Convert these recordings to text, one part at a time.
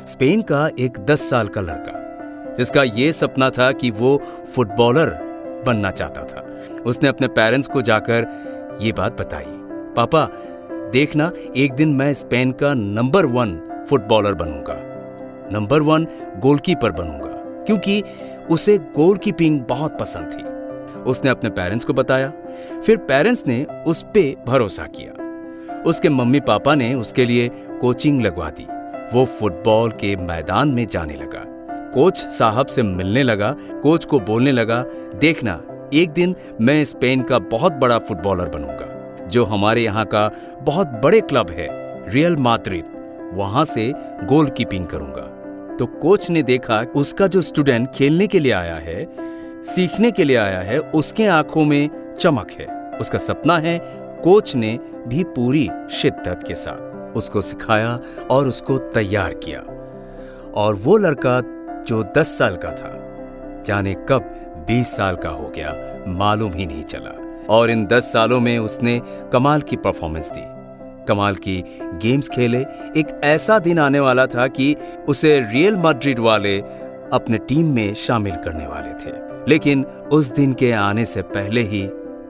Spain का एक 10 साल का लड़का जिसका ये सपना था कि वो फुटबॉलर बनना चाहता था। उसने अपने पेरेंट्स को जाकर ये बात बताई, पापा देखना, एक दिन मैं स्पेन का नंबर 1 फुटबॉलर बनूंगा, नंबर 1 गोलकीपर बनूंगा, क्योंकि उसे गोलकीपिंग बहुत पसंद थी। उसने अपने पेरेंट्स को बताया। फिर पेरेंट्स ने उस पे भरोसा किया। उसके मम्मी पापा ने उसके लिए कोचिंग लगवा दी। वो फुटबॉल के मैदान में जाने लगा, कोच साहब से मिलने लगा, कोच को बोलने लगा, देखना एक दिन मैं स्पेन का बहुत बड़ा फुटबॉलर बनूंगा, जो हमारे यहाँ का बहुत बड़े क्लब है रियल माद्रिद, वहां से गोलकीपिंग करूंगा। तो कोच ने देखा उसका जो स्टूडेंट खेलने के लिए आया है, सीखने के लिए आया है, उसके आंखों में चमक है, उसका सपना है। कोच ने भी पूरी शिद्दत के साथ उसको सिखाया और उसको तैयार किया। और वो लड़का जो 10 साल का था, जाने कब 20 साल का हो गया, मालूम ही नहीं चला। और इन 10 सालों में उसने कमाल की परफॉर्मेंस दी, कमाल की गेम्स खेले। एक ऐसा दिन आने वाला था कि उसे रियल मैड्रिड वाले अपने टीम में शामिल करने वाले थे। लेकिन उस दिन के आने से पहले ही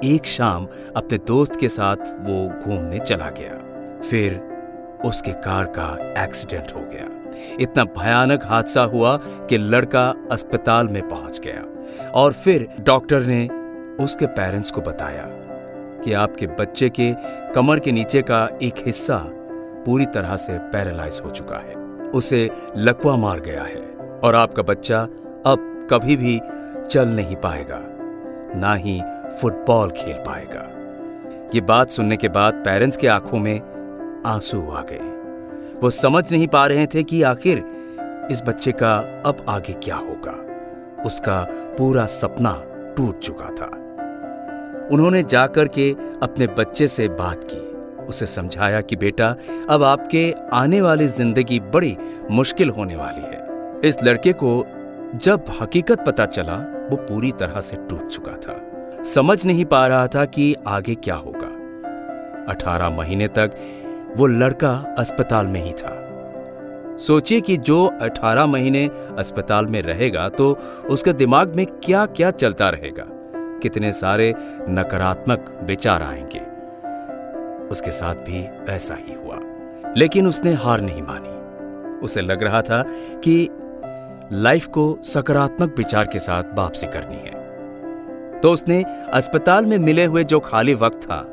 एक शाम अपने दोस्त के साथ वो घूमने चला गया। फिर उसके कार का एक्सीडेंट हो गया। इतना भयानक हादसा हुआ कि लड़का अस्पताल में पहुंच गया। और फिर डॉक्टर ने उसके पेरेंट्स को बताया कि आपके बच्चे के कमर के नीचे का एक हिस्सा पूरी तरह से पैरालाइज हो चुका है, उसे लकवा मार गया है और आपका बच्चा अब कभी भी चल नहीं पाएगा, ना ही फुटबॉल खेल पाएगा। ये बात सुनने के बाद पेरेंट्स के आंखों में आंसू आ गए। वो समझ नहीं पा रहे थे कि आखिर इस बच्चे का अब आगे क्या होगा। उसका पूरा सपना टूट चुका था। उन्होंने जाकर के अपने बच्चे से बात की, उसे समझाया कि बेटा अब आपके आने वाली जिंदगी बड़ी मुश्किल होने वाली है। इस लड़के को जब हकीकत पता चला, वो पूरी तरह से टूट चुका था, समझ नहीं पा रहा था कि आगे क्या होगा। 18 महीने तक वो लड़का अस्पताल में ही था। सोचिए कि जो 18 महीने अस्पताल में रहेगा तो उसके दिमाग में क्या क्या चलता रहेगा, कितने सारे नकारात्मक विचार आएंगे। उसके साथ भी ऐसा ही हुआ, लेकिन उसने हार नहीं मानी। उसे लग रहा था कि लाइफ को सकारात्मक विचार के साथ वापसी करनी है। तो उसने अस्पताल में मिले हुए जो खाली वक्त था,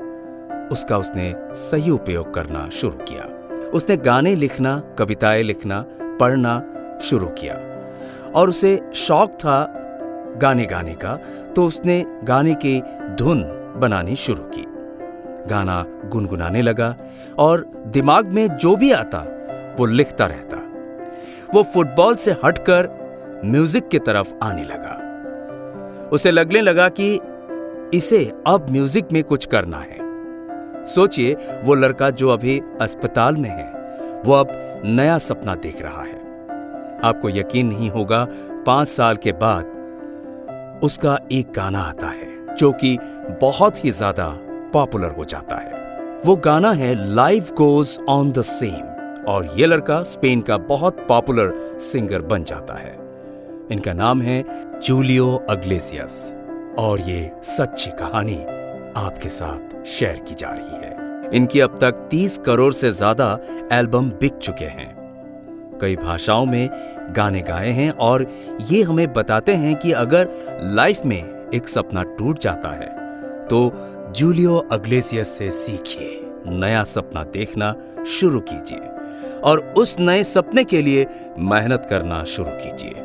उसका उसने सही उपयोग करना शुरू किया। उसने गाने लिखना, कविताएं लिखना, पढ़ना शुरू किया और उसे शौक था गाने गाने का, तो उसने गाने की धुन बनानी शुरू की। गाना गुनगुनाने लगा और दिमाग में जो भी आता वो लिखता रहता। वो फुटबॉल से हटकर म्यूजिक की तरफ आने लगा। उसे लगने लगा कि इसे अब म्यूजिक में कुछ करना है। सोचिए, वो लड़का जो अभी अस्पताल में है, वो अब नया सपना देख रहा है। आपको यकीन नहीं होगा, 5 साल के बाद उसका एक गाना आता है जो कि बहुत ही ज्यादा पॉपुलर हो जाता है। वो गाना है life goes on the same, और ये लड़का स्पेन का बहुत पॉपुलर सिंगर बन जाता है। इनका नाम है जूलियो इग्लेसियास और ये सच्ची कहानी आपके साथ शेयर की जा रही है। इनकी अब तक 30 करोड़ से ज्यादा एल्बम बिक चुके हैं, कई भाषाओं में गाने गाए हैं और ये हमें बताते हैं कि अगर लाइफ में एक सपना टूट जाता है तो जूलियो इग्लेसियास से सीखिए, नया सपना देखना शुरू कीजिए और उस नए सपने के लिए मेहनत करना शुरू कीजिए।